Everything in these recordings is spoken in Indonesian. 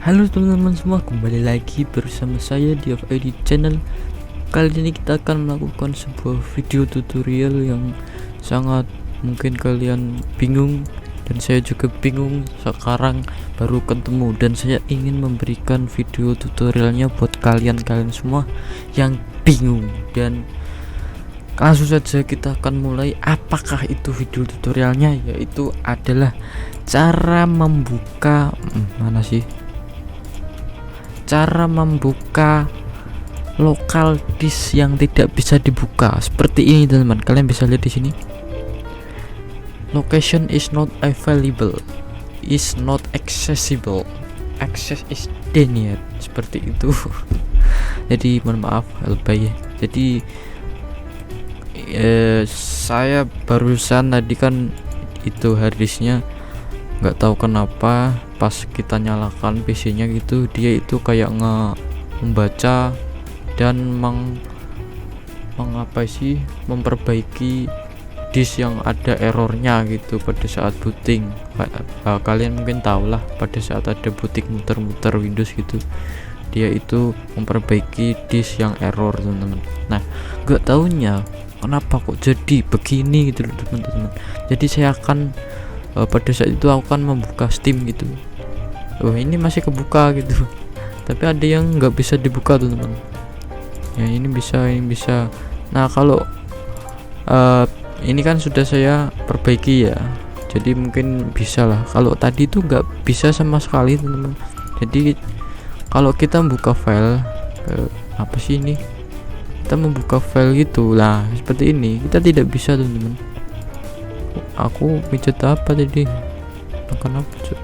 Halo teman-teman semua, kembali lagi bersama saya di FID Channel. Kali ini kita akan melakukan sebuah video tutorial yang sangat mungkin kalian bingung, dan saya juga bingung sekarang baru ketemu, dan saya ingin memberikan video tutorialnya buat kalian semua yang bingung. Dan langsung saja kita akan mulai. Apakah itu video tutorialnya? Yaitu adalah cara membuka cara membuka lokal disk yang tidak bisa dibuka seperti ini, teman-teman. Kalian bisa lihat di sini, location is not available, is not accessible, access is denied, seperti itu. Jadi mohon maaf lebay. Jadi saya barusan tadi kan itu harddisknya, nggak tahu kenapa pas kita nyalakan PC-nya gitu, dia itu kayak membaca dan memperbaiki disk yang ada errornya gitu pada saat booting. Kalian mungkin tahu lah, pada saat ada booting muter-muter Windows gitu, dia itu memperbaiki disk yang error, teman-teman. Nah, nggak taunya kenapa kok jadi begini gitu loh, teman-teman. Jadi saya akan pada saat itu aku akan membuka Steam gitu. Ini masih kebuka gitu, tapi ada yang nggak bisa dibuka, teman-teman. Ya, ini bisa. Nah, kalau ini kan sudah saya perbaiki ya, jadi mungkin bisa lah. Kalau tadi itu nggak bisa sama sekali, teman-teman. Jadi kalau kita membuka file apa sih ini, kita membuka file gitu lah, seperti ini, kita tidak bisa, teman-teman. Aku pijat apa tadi, makan apa cuy?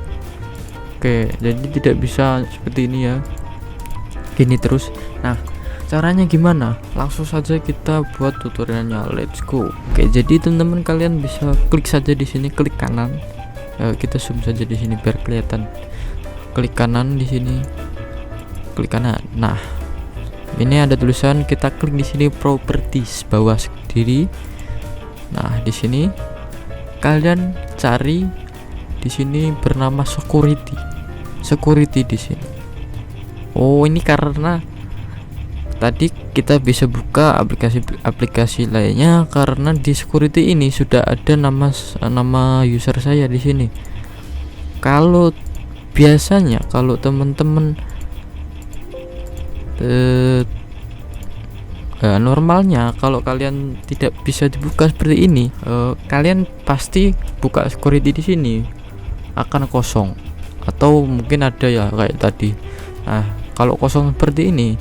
Oke, jadi tidak bisa seperti ini ya, gini terus. Nah, caranya gimana? Langsung saja kita buat tutorialnya, let's go. Oke, jadi teman-teman kalian bisa klik saja di sini, klik kanan. Kita zoom saja di sini biar kelihatan. Klik kanan di sini, klik kanan. Nah, ini ada tulisan, kita klik di sini properties bawah kiri. Nah, di sini kalian cari di sini bernama security di sini. Oh, ini karena tadi kita bisa buka aplikasi lainnya karena di security ini sudah ada nama user saya di sini. Kalau biasanya kalau teman-teman normalnya kalau kalian tidak bisa dibuka seperti ini, kalian pasti buka security di sini akan kosong, atau mungkin ada ya kayak tadi. Nah, kalau kosong seperti ini,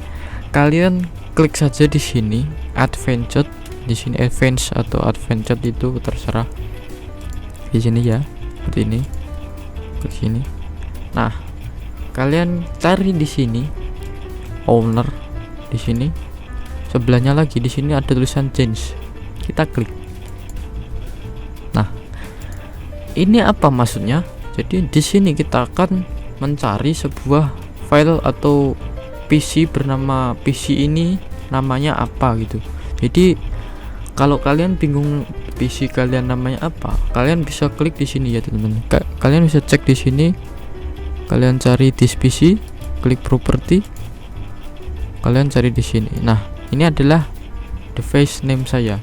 kalian klik saja di sini advanced, di sini advanced atau advanced itu terserah di sini ya, seperti ini. Klik sini. Nah, kalian cari di sini owner, di sini sebelahnya lagi di sini ada tulisan change, kita klik. Nah, ini apa maksudnya? Jadi di sini kita akan mencari sebuah file atau PC bernama PC ini namanya apa gitu. Jadi kalau kalian bingung PC kalian namanya apa, kalian bisa klik di sini ya, teman-teman. Kalian bisa cek di sini, kalian cari disk PC, klik property, kalian cari di sini. Nah, ini adalah device name saya.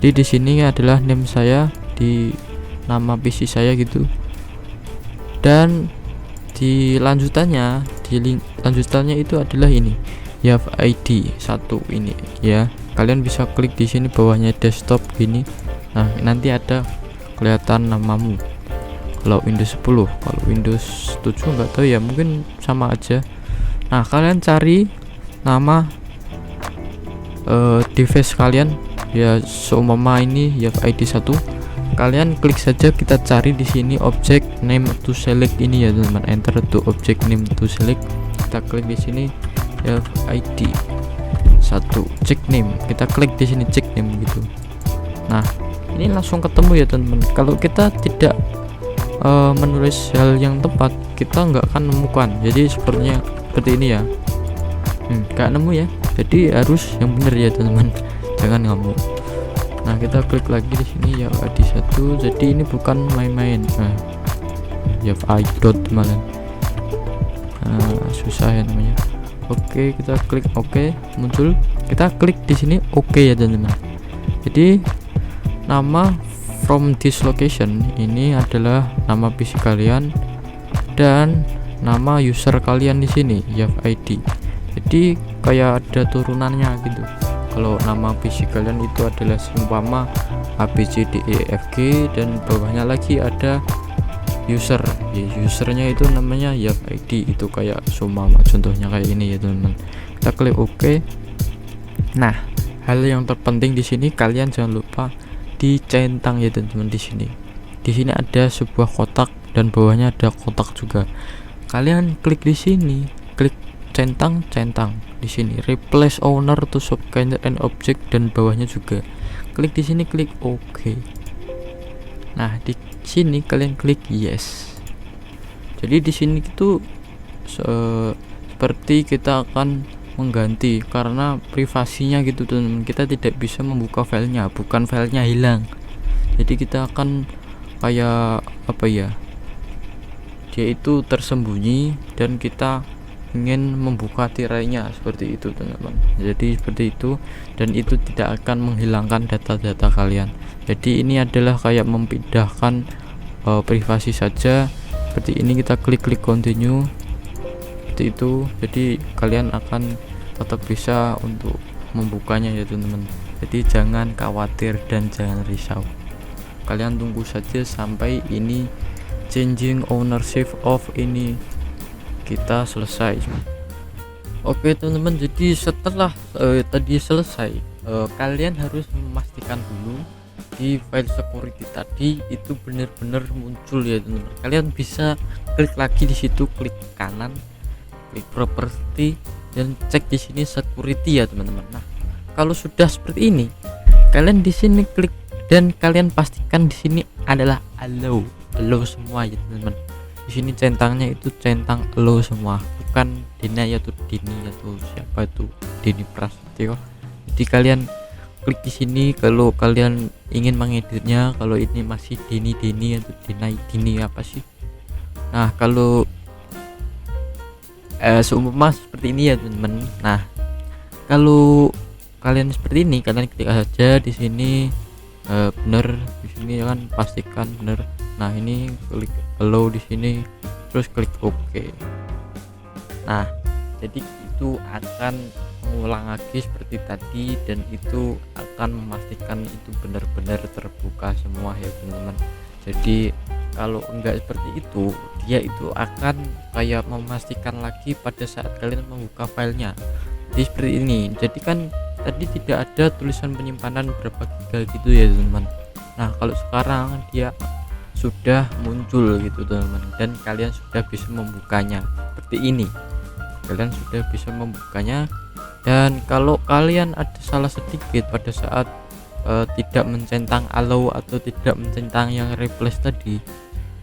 Jadi di sini adalah name saya, di nama PC saya gitu. Dan di lanjutannya itu adalah ini, YAV ID 1 ini ya. Kalian bisa klik di sini bawahnya desktop gini. Nah, nanti ada kelihatan namamu. Kalau Windows 10, kalau Windows 7 nggak tahu ya, mungkin sama aja. Nah, kalian cari nama device kalian ya, seumpama ini ya ID 1. Kalian klik saja, kita cari di sini object name to select ini ya, teman-teman. Enter to object name to select. Kita klik di sini ya ID 1 check name. Kita klik di sini check name gitu. Nah, ini langsung ketemu ya, teman-teman. Kalau kita tidak menulis hal yang tepat, kita nggak akan menemukan. Jadi seperti ini ya. Nggak nemu ya. Jadi harus yang benar ya, teman-teman. Jangan ngamuk. Nah, kita klik lagi di sini ya ID 1. Jadi ini bukan main-main. Nah, ya idot malah. susah ya namanya. Oke, kita klik oke, muncul. Kita klik di sini oke ya teman-teman. Jadi nama from this location ini adalah nama PC kalian dan nama user kalian di sini Yav ID. Jadi kayak ada turunannya gitu. Kalau nama PC kalian itu adalah seumpama ABCDEFG dan bawahnya lagi ada user ya, usernya itu namanya Yav ID, itu kayak seumpama contohnya kayak ini ya teman-teman. Kita klik OK. Nah, hal yang terpenting di sini kalian jangan lupa dicentang ya teman-teman. Di sini ada sebuah kotak dan bawahnya ada kotak juga. Kalian klik di sini, klik centang di sini replace owner to subcontainer and object dan bawahnya juga klik di sini, klik OK. Nah, di sini kalian klik yes. Jadi di sini itu seperti kita akan mengganti karena privasinya gitu teman-teman. Kita tidak bisa membuka filenya, bukan filenya hilang. Jadi kita akan kayak apa ya, dia itu tersembunyi dan kita ingin membuka tirainya seperti itu teman-teman. Jadi seperti itu, dan itu tidak akan menghilangkan data-data kalian. Jadi ini adalah kayak memindahkan privasi saja. Seperti ini kita klik continue seperti itu. Jadi kalian akan tetap bisa untuk membukanya ya teman-teman. Jadi jangan khawatir dan jangan risau, kalian tunggu saja sampai ini changing ownership of ini kita selesai. Oke teman-teman, jadi setelah tadi selesai, kalian harus memastikan dulu di file security tadi itu benar-benar muncul ya teman-teman. Kalian bisa klik lagi di situ, klik kanan, klik property dan cek di sini security ya teman-teman. Nah, kalau sudah seperti ini, kalian di sini klik dan kalian pastikan di sini adalah allow semua ya teman-teman. Di sini centangnya itu centang allow semua, bukan deny atau dini atau siapa itu Dini Prasetyo. Jadi kalian klik di sini kalau kalian ingin mengeditnya. Kalau ini masih Dini atau Dini apa sih. Nah, kalau seumpama seperti ini ya teman-teman. Nah, kalau kalian seperti ini, kalian klik saja di sini bener, di sini kan pastikan bener. Nah, ini klik allow di sini, terus klik OK. Nah, jadi itu akan mengulang lagi seperti tadi dan itu akan memastikan itu benar-benar terbuka semua ya teman-teman. Jadi kalau enggak seperti itu, dia itu akan kayak memastikan lagi pada saat kalian membuka filenya. Jadi seperti ini. Jadi kan tadi tidak ada tulisan penyimpanan berapa giga gitu ya teman-teman. Nah, kalau sekarang dia sudah muncul gitu teman-teman, dan kalian sudah bisa membukanya seperti ini. Kalian sudah bisa membukanya, dan kalau kalian ada salah sedikit pada saat tidak mencentang allow atau tidak mencentang yang replace tadi,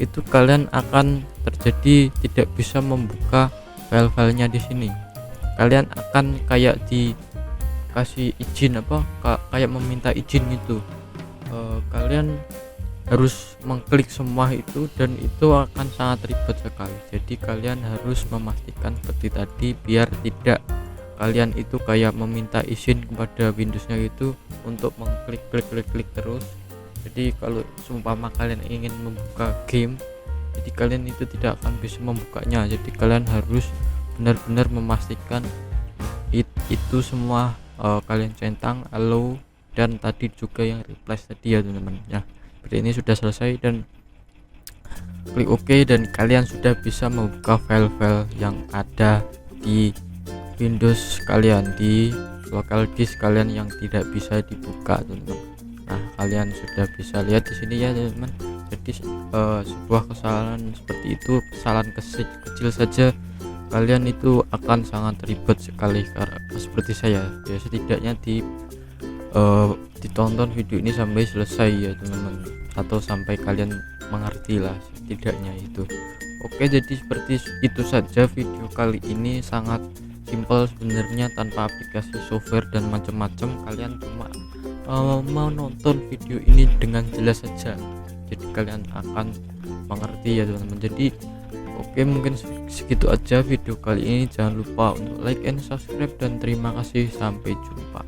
itu kalian akan terjadi tidak bisa membuka file-filenya di sini. Kalian akan kayak dikasih izin kayak meminta izin gitu. Kalian harus mengklik semua itu dan itu akan sangat ribet sekali. Jadi kalian harus memastikan seperti tadi biar tidak kalian itu kayak meminta izin kepada Windowsnya gitu untuk mengklik klik terus. Jadi kalau seumpama kalian ingin membuka game, jadi kalian itu tidak akan bisa membukanya. Jadi kalian harus benar-benar memastikan itu semua kalian centang allow dan tadi juga yang replace tadi ya teman-teman ya. Seperti ini sudah selesai dan klik OK dan kalian sudah bisa membuka file-file yang ada di Windows kalian, di local disk kalian yang tidak bisa dibuka teman-teman. Nah, kalian sudah bisa lihat di sini ya teman-teman. Jadi sebuah kesalahan seperti itu, kesalahan kecil saja kalian itu akan sangat ribet sekali karena seperti saya ya. Setidaknya ditonton video ini sampai selesai ya teman-teman, atau sampai kalian mengerti lah setidaknya itu. Oke, jadi seperti itu saja video kali ini, sangat simple sebenarnya, tanpa aplikasi software dan macam-macam. Kalian cuma mau nonton video ini dengan jelas saja, jadi kalian akan mengerti ya teman-teman. Jadi Oke, mungkin segitu aja video kali ini. Jangan lupa untuk like and subscribe, dan terima kasih, sampai jumpa.